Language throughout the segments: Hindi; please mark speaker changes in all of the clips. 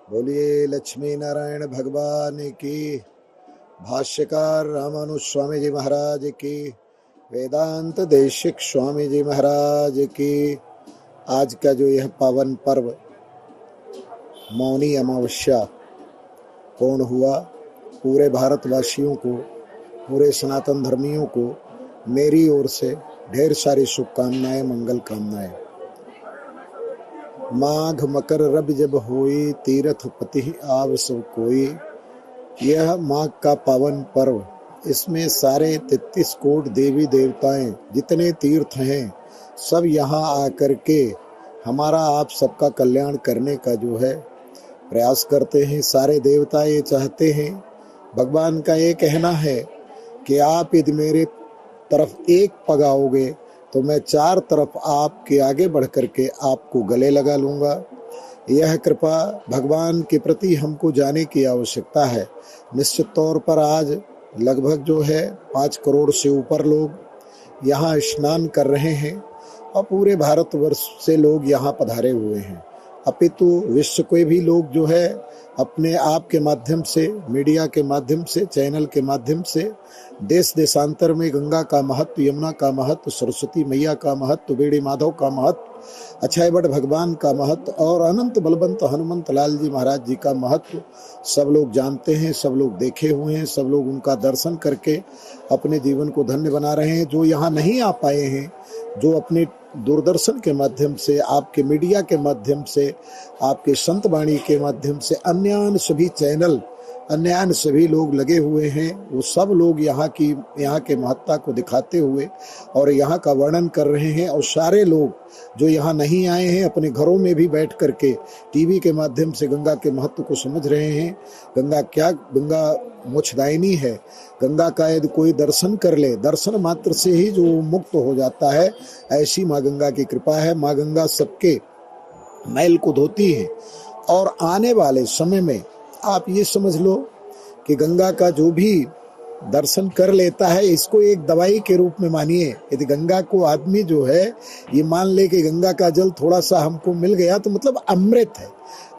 Speaker 1: बोलिए लक्ष्मी नारायण भगवान की। भाष्यकार रामानुज स्वामी जी महाराज की। वेदांत देशिक स्वामी जी महाराज की। आज का जो यह पावन पर्व मौनी अमावस्या पूर्ण हुआ, पूरे भारतवासियों को, पूरे सनातन धर्मियों को मेरी ओर से ढेर सारी शुभकामनाएं, मंगल कामनाएं। माघ मकर रब जब होई, तीर्थ पति आव सब कोई। यह माघ का पावन पर्व, इसमें सारे 33 कोट देवी देवताएं, जितने तीर्थ हैं, सब यहाँ आकर के हमारा आप सबका कल्याण करने का जो है प्रयास करते हैं। सारे देवता ये चाहते हैं, भगवान का ये कहना है कि आप यदि मेरे तरफ एक पग आओगे तो मैं चार तरफ आपके आगे बढ़ करके आपको गले लगा लूँगा। यह कृपा भगवान के प्रति हमको जाने की आवश्यकता है। निश्चित तौर पर आज लगभग जो है 5 करोड़ से ऊपर लोग यहाँ स्नान कर रहे हैं और पूरे भारतवर्ष से लोग यहाँ पधारे हुए हैं। अपितु विश्व के भी लोग जो है अपने आप के माध्यम से, मीडिया के माध्यम से, चैनल के माध्यम से देश देशांतर में गंगा का महत्व, यमुना का महत्व, सरस्वती मैया का महत्व, बेड़ी माधव का महत्व, अक्षय वट भगवान का महत्व और अनंत बलवंत हनुमंत लाल जी महाराज जी का महत्व सब लोग जानते हैं, सब लोग देखे हुए हैं, सब लोग उनका दर्शन करके अपने जीवन को धन्य बना रहे हैं। जो यहाँ नहीं आ पाए हैं, जो अपने दूरदर्शन के माध्यम से, आपके मीडिया के माध्यम से, आपके संत वाणी के माध्यम से, अन्य सभी चैनल, अन्य सभी लोग लगे हुए हैं, वो सब लोग यहाँ के महत्ता को दिखाते हुए और यहाँ का वर्णन कर रहे हैं। और सारे लोग जो यहाँ नहीं आए हैं अपने घरों में भी बैठ करके टीवी के माध्यम से गंगा के महत्व को समझ रहे हैं। गंगा मोक्षदायिनी है। गंगा का यदि कोई दर्शन कर ले, दर्शन मात्र से ही जो मुक्त हो जाता है, ऐसी माँ गंगा की कृपा है। माँ गंगा सबके मैल को धोती है और आने वाले समय में आप ये समझ लो कि गंगा का जो भी दर्शन कर लेता है, इसको एक दवाई के रूप में मानिए। यदि गंगा को आदमी जो है ये मान ले कि गंगा का जल थोड़ा सा हमको मिल गया तो मतलब अमृत है।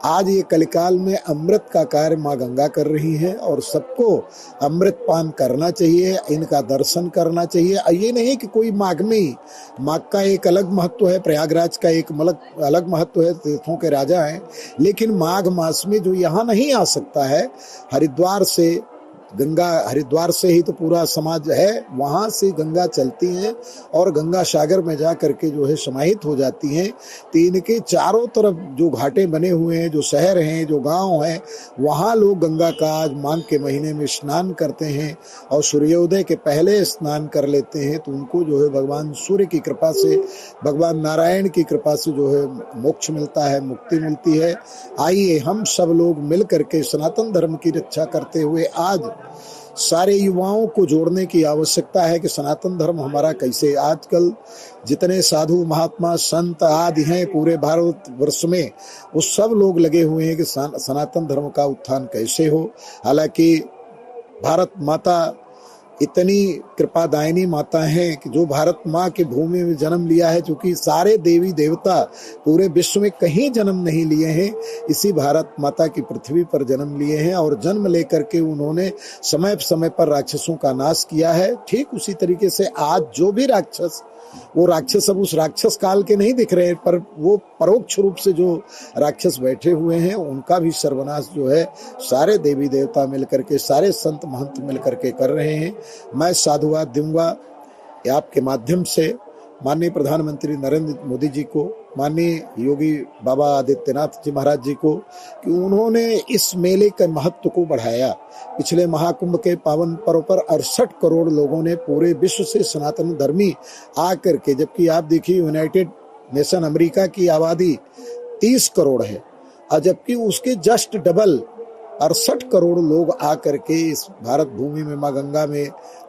Speaker 1: आज ये कलिकाल में अमृत का कार्य माँ गंगा कर रही है और सबको अमृत पान करना चाहिए, इनका दर्शन करना चाहिए। ये नहीं कि कोई माघ में ही, माघ का एक अलग महत्व है, प्रयागराज का एक अलग महत्व है, तीर्थों के राजा हैं, लेकिन माघ मास में जो यहाँ नहीं आ सकता है, हरिद्वार से गंगा, हरिद्वार से ही तो पूरा समाज है, वहाँ से गंगा चलती हैं और गंगा सागर में जा करके जो है समाहित हो जाती हैं। तो इनके चारों तरफ जो घाटे बने हुए हैं, जो शहर हैं, जो गांव हैं, वहाँ लोग गंगा का आज माघ के महीने में स्नान करते हैं और सूर्योदय के पहले स्नान कर लेते हैं। तो उनको जो है भगवान सूर्य की कृपा से, भगवान नारायण की कृपा से जो है मोक्ष मिलता है, मुक्ति मिलती है। आइए हम सब लोग मिल करके सनातन धर्म की रक्षा करते हुए आज सारे युवाओं को जोड़ने की आवश्यकता है कि सनातन धर्म हमारा कैसे, आजकल जितने साधु महात्मा संत आदि हैं पूरे भारतवर्ष में, वो सब लोग लगे हुए हैं कि सनातन धर्म का उत्थान कैसे हो। हालांकि भारत माता इतनी कृपादायिनी माता है कि जो भारत माँ की भूमि में जन्म लिया है, क्योंकि सारे देवी देवता पूरे विश्व में कहीं जन्म नहीं लिए हैं, इसी भारत माता की पृथ्वी पर जन्म लिए हैं और जन्म लेकर के उन्होंने समय समय पर राक्षसों का नाश किया है। ठीक उसी तरीके से आज जो भी राक्षस, वो राक्षस अब उस राक्षस काल के नहीं दिख रहे, पर वो परोक्ष रूप से जो राक्षस बैठे हुए हैं उनका भी सर्वनाश जो है सारे देवी देवता मिलकर के, सारे संत महंत मिलकर के कर रहे हैं। मैं साधुवाद दूंगा आपके माध्यम से माननीय प्रधानमंत्री नरेंद्र मोदी जी को, माननीय योगी बाबा आदित्यनाथ जी महाराज जी को, कि उन्होंने इस मेले के महत्व को बढ़ाया। पिछले महाकुंभ के पावन पर्व पर 68 करोड़ लोगों ने पूरे विश्व से सनातन धर्मी आकर के, जबकि आप देखिए यूनाइटेड नेशन अमेरिका की आबादी 30 करोड़ है और जबकि उसके जस्ट डबल 68 करोड़ लोग आकर के इस भारत भूमि में माँ गंगा में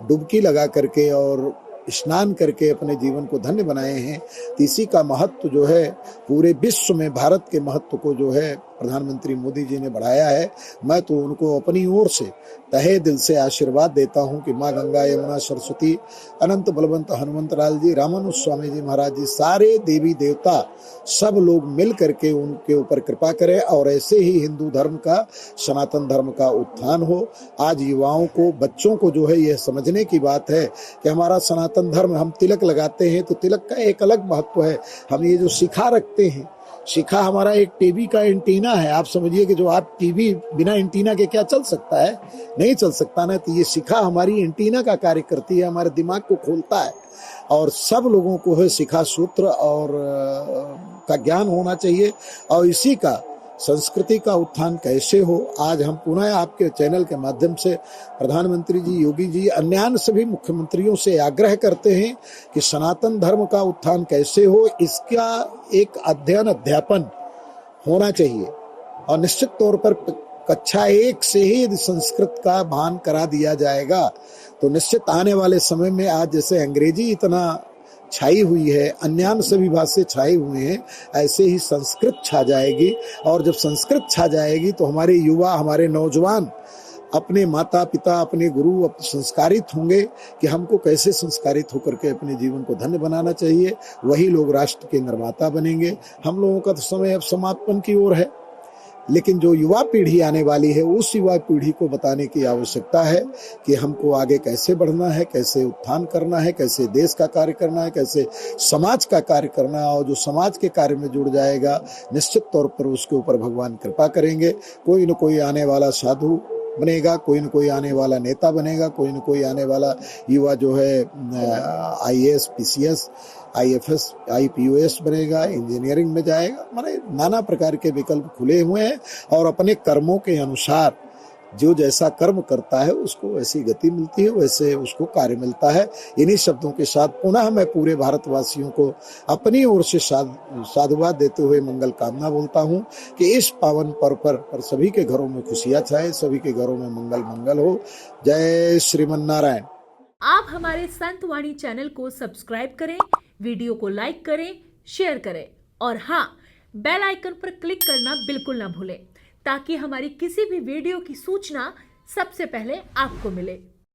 Speaker 1: डुबकी लगा करके और स्नान करके अपने जीवन को धन्य बनाए हैं। इसी का महत्व जो है पूरे विश्व में भारत के महत्व को जो है प्रधानमंत्री मोदी जी ने बढ़ाया है, मैं तो उनको अपनी ओर से तहे दिल से आशीर्वाद देता हूं कि माँ गंगा, यमुना, सरस्वती, अनंत बलवंत हनुमंत लाल जी, रामानुज स्वामी जी महाराज जी, सारे देवी देवता सब लोग मिल करके उनके ऊपर कृपा करें और ऐसे ही हिंदू धर्म का, सनातन धर्म का उत्थान हो। आज युवाओं को, बच्चों को जो है यह समझने की बात है कि हमारा सनातन धर्म, हम तिलक लगाते हैं तो तिलक का एक अलग महत्व है। हम ये जो शिखा रखते हैं, शिखा हमारा एक टीवी का एंटीना है। आप समझिए कि जो आप टीवी बिना एंटीना के क्या चल सकता है? नहीं चल सकता ना। तो ये शिखा हमारी एंटीना का कार्य करती है, हमारे दिमाग को खोलता है और सब लोगों को है शिखा सूत्र और का ज्ञान होना चाहिए। और इसी का संस्कृति का उत्थान कैसे हो, आज हम पुनः आपके चैनल के माध्यम से प्रधानमंत्री जी, योगी जी, अन्य सभी मुख्यमंत्रियों से आग्रह करते हैं कि सनातन धर्म का उत्थान कैसे हो, इसका एक अध्ययन अध्यापन होना चाहिए। और निश्चित तौर पर कक्षा 1 से ही यदि संस्कृत का भान करा दिया जाएगा तो निश्चित आने वाले समय में, आज जैसे अंग्रेजी इतना छाई हुई है, अन्य सभी भाषाएं छाई हुई हैं, ऐसे ही संस्कृत छा जाएगी। और जब संस्कृत छा जाएगी तो हमारे युवा, हमारे नौजवान अपने माता पिता, अपने गुरु संस्कारित होंगे कि हमको कैसे संस्कारित होकर के अपने जीवन को धन्य बनाना चाहिए। वही लोग राष्ट्र के निर्माता बनेंगे। हम लोगों का तो समय अब समापन की ओर है, लेकिन जो युवा पीढ़ी आने वाली है, उस युवा पीढ़ी को बताने की आवश्यकता है कि हमको आगे कैसे बढ़ना है, कैसे उत्थान करना है, कैसे देश का कार्य करना है, कैसे समाज का कार्य करना है। और जो समाज के कार्य में जुड़ जाएगा, निश्चित तौर पर उसके ऊपर भगवान कृपा करेंगे। कोई न कोई आने वाला साधु बनेगा, कोई न कोई आने वाला नेता बनेगा, कोई न कोई आने वाला युवा जो है IAS, PCS, IFS, IPOS बनेगा, इंजीनियरिंग में जाएगा। माने नाना प्रकार के विकल्प खुले हुए हैं और अपने कर्मों के अनुसार जो जैसा कर्म करता है उसको वैसी गति मिलती है, वैसे उसको कार्य मिलता है। इन्हीं शब्दों के साथ पुनः मैं पूरे भारतवासियों को अपनी ओर से साधुवाद देते हुए मंगल कामना बोलता हूँ कि इस पावन पर्व पर सभी के घरों में खुशियां छाए, सभी के घरों में मंगल मंगल हो। जय श्रीमन नारायण।
Speaker 2: आप हमारे संत वाणी चैनल को सब्सक्राइब करें, वीडियो को लाइक करें, शेयर करें और हाँ, बेल आइकन पर क्लिक करना बिल्कुल ना भूलें ताकि हमारी किसी भी वीडियो की सूचना सबसे पहले आपको मिले।